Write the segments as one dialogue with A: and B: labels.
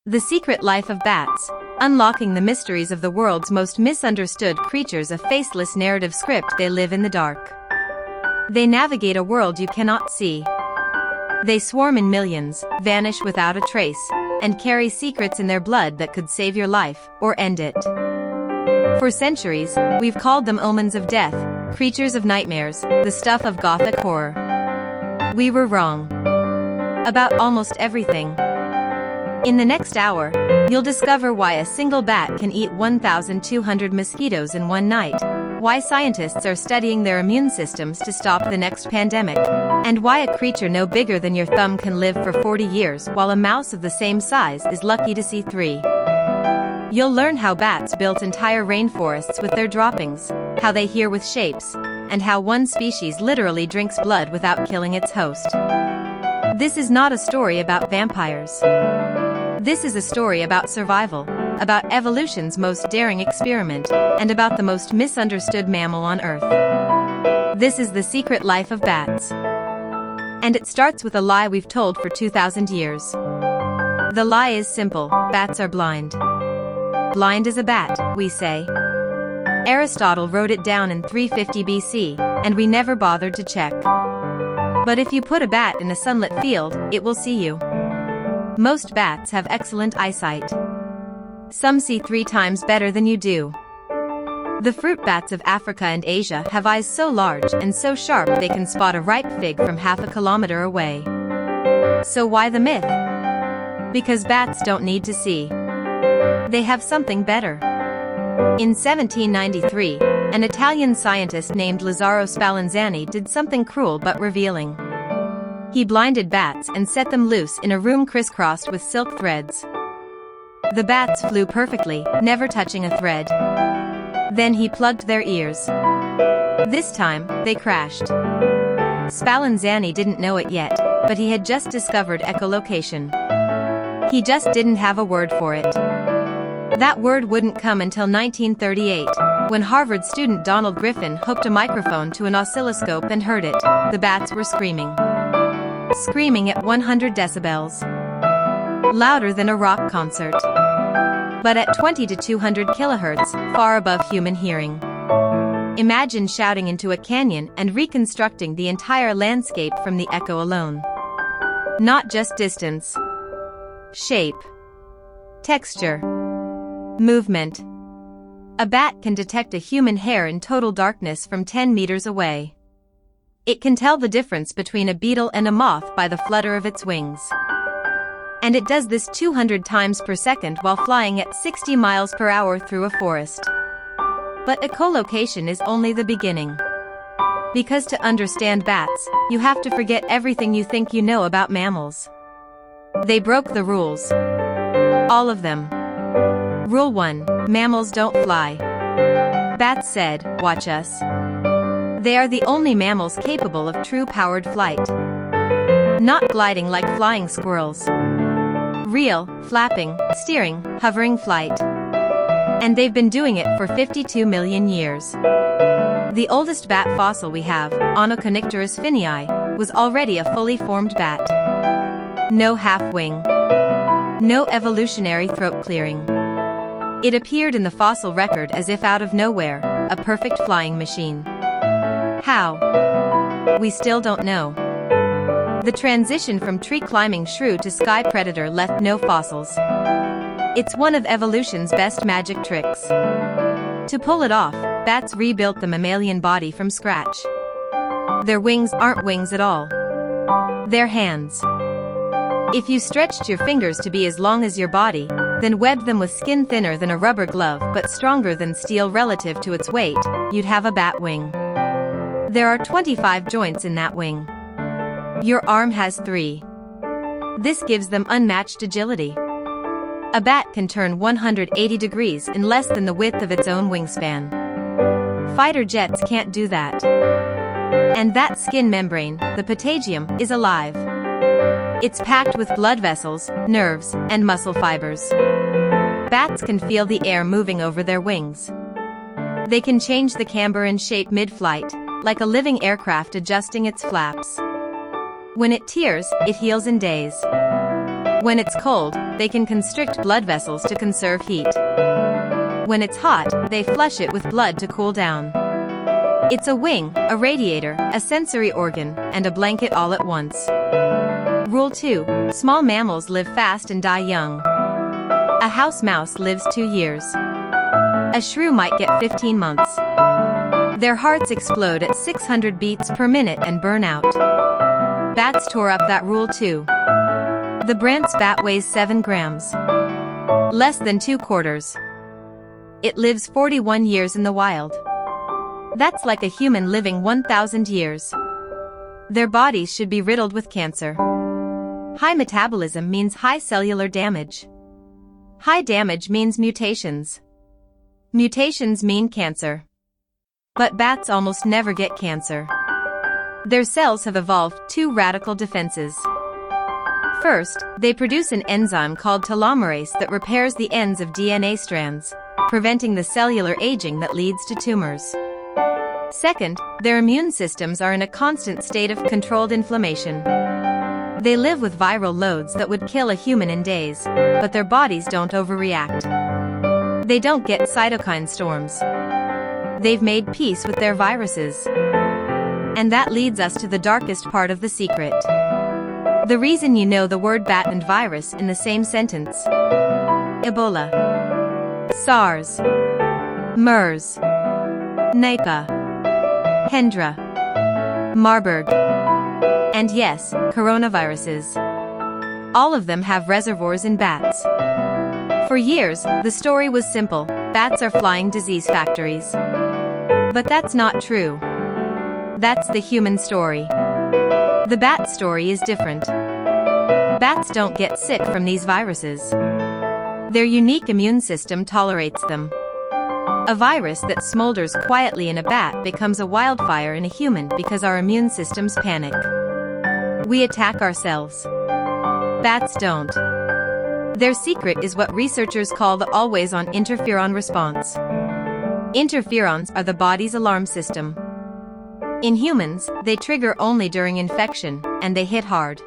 A: The Secret Life of Bats, unlocking the mysteries of the world's most misunderstood creatures. A faceless narrative script. They live in the dark. They navigate a world you cannot see. They swarm in millions, vanish without a trace, and carry secrets in their blood that could save your life, or end it. For centuries, we've called them omens of death, creatures of nightmares, the stuff of gothic horror. We were wrong. About almost everything. In the next hour, you'll discover why a single bat can eat 1,200 mosquitoes in one night, why scientists are studying their immune systems to stop the next pandemic, and why a creature no bigger than your thumb can live for 40 years while a mouse of the same size is lucky to see 3. You'll learn how bats built entire rainforests with their droppings, how they hear with shapes, and how one species literally drinks blood without killing its host. This is not a story about vampires. This is a story about survival, about evolution's most daring experiment, and about the most misunderstood mammal on Earth. This is The Secret Life of Bats. And it starts with a lie we've told for 2,000 years. The lie is simple: bats are blind. Blind as a bat, we say. Aristotle wrote it down in 350 BC, and we never bothered to check. But if you put a bat in a sunlit field, it will see you. Most bats have excellent eyesight. Some see 3 times better than you do. The fruit bats of Africa and Asia have eyes so large and so sharp they can spot a ripe fig from half a kilometer away. So why the myth? Because bats don't need to see. They have something better. In 1793, an Italian scientist named Lazzaro Spallanzani did something cruel but revealing. He blinded bats and set them loose in a room crisscrossed with silk threads. The bats flew perfectly, never touching a thread. Then he plugged their ears. This time, they crashed. Spallanzani didn't know it yet, but he had just discovered echolocation. He just didn't have a word for it. That word wouldn't come until 1938, when Harvard student Donald Griffin hooked a microphone to an oscilloscope and heard it. The bats were screaming. Screaming at 100 decibels. Louder than a rock concert. But at 20 to 200 kilohertz, far above human hearing. Imagine shouting into a canyon and reconstructing the entire landscape from the echo alone. Not just distance. Shape. Texture. Movement. A bat can detect a human hair in total darkness from 10 meters away. It can tell the difference between a beetle and a moth by the flutter of its wings. And it does this 200 times per second while flying at 60 miles per hour through a forest. But echolocation is only the beginning. Because to understand bats, you have to forget everything you think you know about mammals. They broke the rules. All of them. Rule 1: mammals don't fly. Bats said, "Watch us." They are the only mammals capable of true powered flight. Not gliding like flying squirrels. Real, flapping, steering, hovering flight. And they've been doing it for 52 million years. The oldest bat fossil we have, Echolocation finii, was already a fully formed bat. No half-wing. No evolutionary throat clearing. It appeared in the fossil record as if out of nowhere, a perfect flying machine. How? We still don't know. The transition from tree-climbing shrew to sky predator left no fossils. It's one of evolution's best magic tricks. To pull it off, bats rebuilt the mammalian body from scratch. Their wings aren't wings at all. They're hands. If you stretched your fingers to be as long as your body, then webbed them with skin thinner than a rubber glove but stronger than steel relative to its weight, you'd have a bat wing. There are 25 joints in that wing. Your arm has 3. This gives them unmatched agility. A bat can turn 180 degrees in less than the width of its own wingspan. Fighter jets can't do that. And that skin membrane, the patagium, is alive. It's packed with blood vessels, nerves, and muscle fibers. Bats can feel the air moving over their wings. They can change the camber and shape mid-flight, like a living aircraft adjusting its flaps. When it tears, it heals in days. When it's cold, they can constrict blood vessels to conserve heat. When it's hot, they flush it with blood to cool down. It's a wing, a radiator, a sensory organ, and a blanket all at once. Rule 2. Small mammals live fast and die young. A house mouse lives 2 years. A shrew might get 15 months. Their hearts explode at 600 beats per minute and burn out. Bats tore up that rule too. The Brandt's bat weighs 7 grams. Less than 2 quarters. It lives 41 years in the wild. That's like a human living 1,000 years. Their bodies should be riddled with cancer. High metabolism means high cellular damage. High damage means mutations. Mutations mean cancer. But bats almost never get cancer. Their cells have evolved 2 radical defenses. First, they produce an enzyme called telomerase that repairs the ends of DNA strands, preventing the cellular aging that leads to tumors. Second, their immune systems are in a constant state of controlled inflammation. They live with viral loads that would kill a human in days, but their bodies don't overreact. They don't get cytokine storms. They've made peace with their viruses. And that leads us to the darkest part of the secret. The reason you know the word bat and virus in the same sentence. Ebola, SARS, MERS, Nipah, Hendra, Marburg, and yes, coronaviruses. All of them have reservoirs in bats. For years, the story was simple: bats are flying disease factories. But that's not true. That's the human story. The bat story is different. Bats don't get sick from these viruses. Their unique immune system tolerates them. A virus that smolders quietly in a bat becomes a wildfire in a human because our immune systems panic. We attack ourselves. Bats don't. Their secret is what researchers call the always-on interferon response. Interferons are the body's alarm system. In humans, they trigger only during infection, and they hit hard.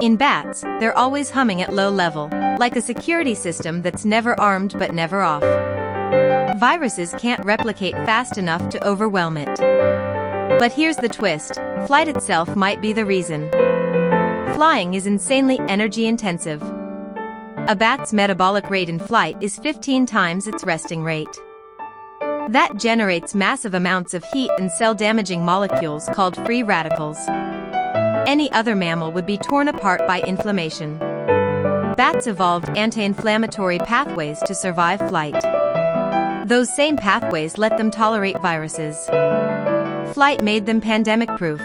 A: In bats, they're always humming at low level, like a security system that's never armed but never off. Viruses can't replicate fast enough to overwhelm it. But here's the twist: flight itself might be the reason. Flying is insanely energy-intensive. A bat's metabolic rate in flight is 15 times its resting rate. That generates massive amounts of heat and cell-damaging molecules called free radicals. Any other mammal would be torn apart by inflammation. Bats evolved anti-inflammatory pathways to survive flight. Those same pathways let them tolerate viruses. Flight made them pandemic-proof.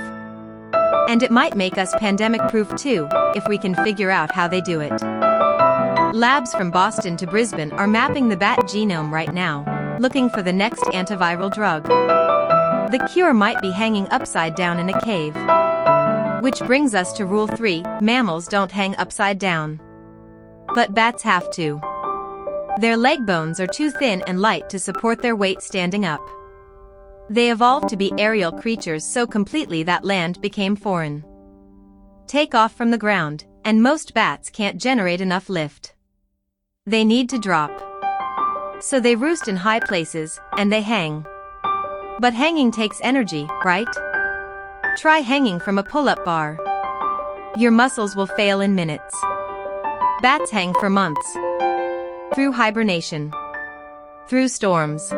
A: And it might make us pandemic-proof too, if we can figure out how they do it. Labs from Boston to Brisbane are mapping the bat genome right now, looking for the next antiviral drug. The cure might be hanging upside down in a cave. Which brings us to Rule 3, mammals don't hang upside down. But bats have to. Their leg bones are too thin and light to support their weight standing up. They evolved to be aerial creatures so completely that land became foreign. Take off from the ground, and most bats can't generate enough lift. They need to drop. So they roost in high places, and they hang. But hanging takes energy, right? Try hanging from a pull-up bar. Your muscles will fail in minutes. Bats hang for months. Through hibernation. Through storms.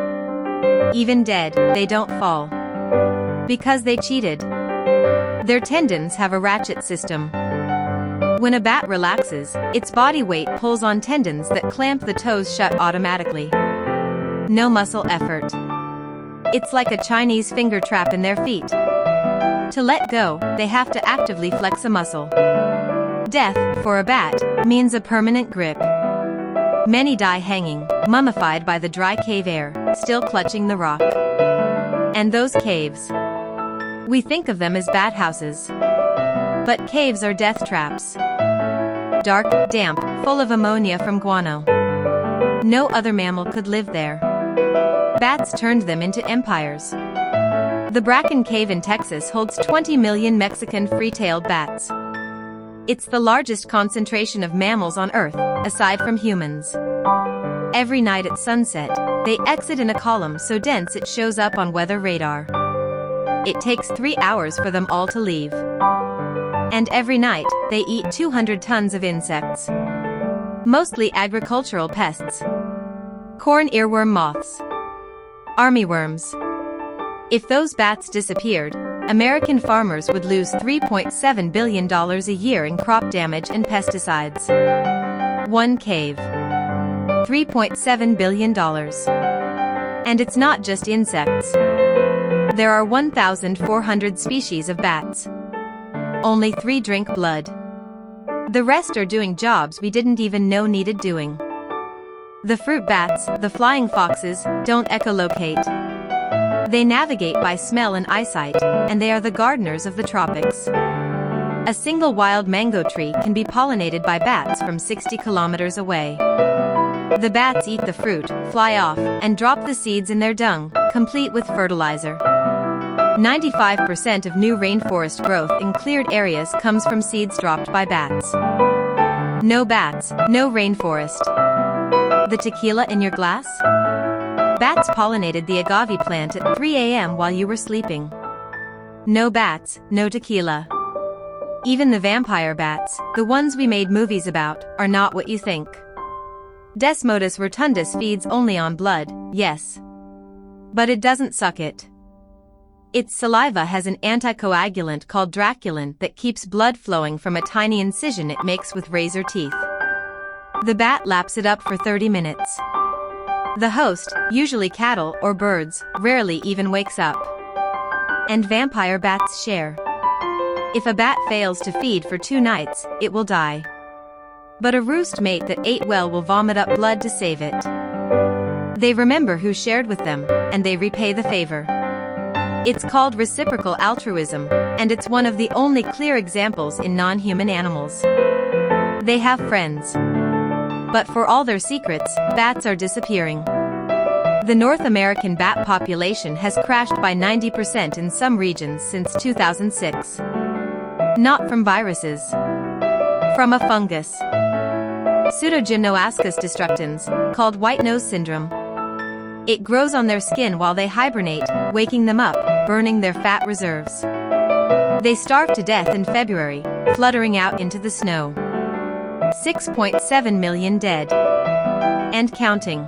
A: Even dead, they don't fall. Because they cheated. Their tendons have a ratchet system. When a bat relaxes, its body weight pulls on tendons that clamp the toes shut automatically. No muscle effort. It's like a Chinese finger trap in their feet. To let go, they have to actively flex a muscle. Death, for a bat, means a permanent grip. Many die hanging, mummified by the dry cave air, still clutching the rock. And those caves. We think of them as bat houses. But caves are death traps. Dark, damp, full of ammonia from guano. No other mammal could live there. Bats turned them into empires. The Bracken Cave in Texas holds 20 million Mexican free-tailed bats. It's the largest concentration of mammals on Earth, aside from humans. Every night at sunset, they exit in a column so dense it shows up on weather radar. It takes 3 hours for them all to leave. And every night, they eat 200 tons of insects. Mostly agricultural pests. Corn earworm moths. Armyworms. If those bats disappeared, American farmers would lose $3.7 billion a year in crop damage and pesticides. One cave. $3.7 billion. And it's not just insects. There are 1,400 species of bats. Only 3 drink blood. The rest are doing jobs we didn't even know needed doing. The fruit bats, the flying foxes, don't echolocate. They navigate by smell and eyesight, and they are the gardeners of the tropics. A single wild mango tree can be pollinated by bats from 60 kilometers away. The bats eat the fruit, fly off, and drop the seeds in their dung, complete with fertilizer. 95% of new rainforest growth in cleared areas comes from seeds dropped by bats. No bats, no rainforest. The tequila in your glass? Bats pollinated the agave plant at 3 a.m. while you were sleeping. No bats, no tequila. Even the vampire bats, the ones we made movies about, are not what you think. Desmodus rotundus feeds only on blood, yes. But it doesn't suck it. Its saliva has an anticoagulant called draculin that keeps blood flowing from a tiny incision it makes with razor teeth. The bat laps it up for 30 minutes. The host, usually cattle or birds, rarely even wakes up. And vampire bats share. If a bat fails to feed for 2 nights, it will die. But a roost mate that ate well will vomit up blood to save it. They remember who shared with them, and they repay the favor. It's called reciprocal altruism, and it's one of the only clear examples in non-human animals. They have friends. But for all their secrets, bats are disappearing. The North American bat population has crashed by 90% in some regions since 2006. Not from viruses. From a fungus. Pseudogymnoascus destructans, called white nose syndrome. It grows on their skin while they hibernate, waking them up, burning their fat reserves. They starve to death in February, fluttering out into the snow. 6.7 million dead. And counting.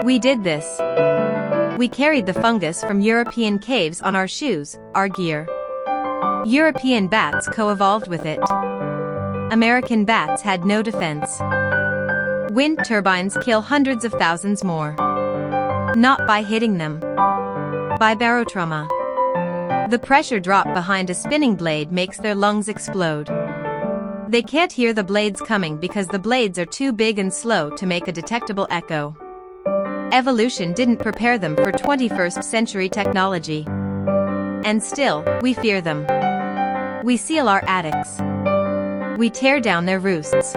A: We did this. We carried the fungus from European caves on our shoes, our gear. European bats co-evolved with it. American bats had no defense. Wind turbines kill hundreds of thousands more. Not by hitting them. By barotrauma. The pressure drop behind a spinning blade makes their lungs explode. They can't hear the blades coming because the blades are too big and slow to make a detectable echo. Evolution didn't prepare them for 21st century technology. And still, we fear them. We seal our attics. We tear down their roosts.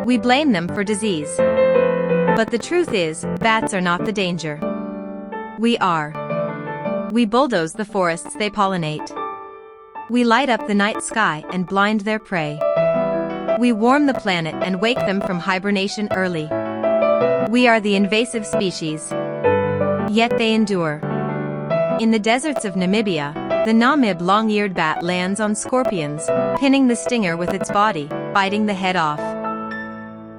A: We blame them for disease. But the truth is, bats are not the danger. We are. We bulldoze the forests they pollinate. We light up the night sky and blind their prey. We warm the planet and wake them from hibernation early. We are the invasive species. Yet they endure. In the deserts of Namibia, the Namib long-eared bat lands on scorpions, pinning the stinger with its body, biting the head off.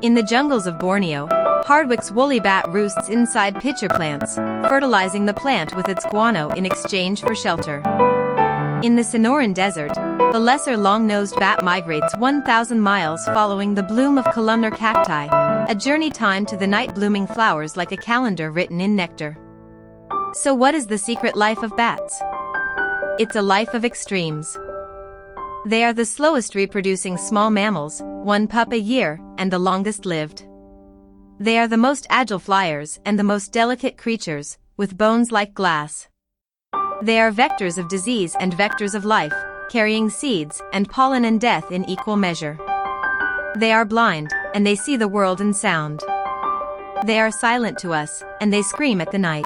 A: In the jungles of Borneo, Hardwick's woolly bat roosts inside pitcher plants, fertilizing the plant with its guano in exchange for shelter. In the Sonoran Desert, the lesser long-nosed bat migrates 1,000 miles following the bloom of columnar cacti, a journey timed to the night-blooming flowers like a calendar written in nectar. So what is the secret life of bats? It's a life of extremes. They are the slowest reproducing small mammals, 1 pup a year, and the longest lived. They are the most agile flyers and the most delicate creatures, with bones like glass. They are vectors of disease and vectors of life, carrying seeds and pollen and death in equal measure. They are blind, and they see the world in sound. They are silent to us, and they scream at the night.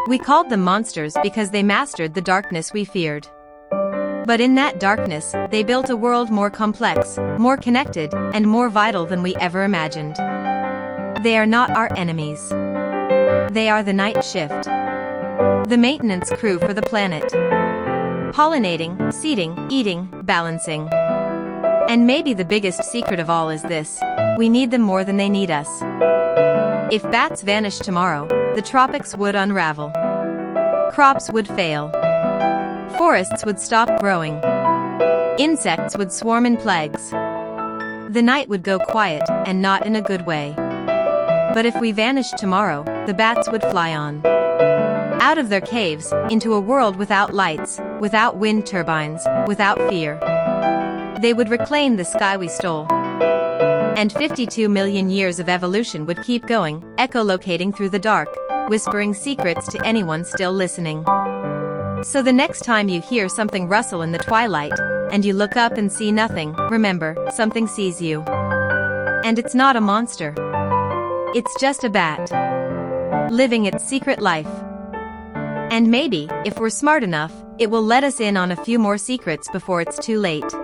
A: We called them monsters because they mastered the darkness we feared. But in that darkness, they built a world more complex, more connected, and more vital than we ever imagined. They are not our enemies. They are the night shift. The maintenance crew for the planet. Pollinating, seeding, eating, balancing. And maybe the biggest secret of all is this: we need them more than they need us. If bats vanished tomorrow, the tropics would unravel. Crops would fail. Forests would stop growing. Insects would swarm in plagues. The night would go quiet, and not in a good way. But if we vanished tomorrow, the bats would fly on. Out of their caves, into a world without lights, without wind turbines, without fear. They would reclaim the sky we stole. And 52 million years of evolution would keep going, echolocating through the dark, whispering secrets to anyone still listening. So the next time you hear something rustle in the twilight, and you look up and see nothing, remember, something sees you. And it's not a monster. It's just a bat. Living its secret life. And maybe, if we're smart enough, it will let us in on a few more secrets before it's too late.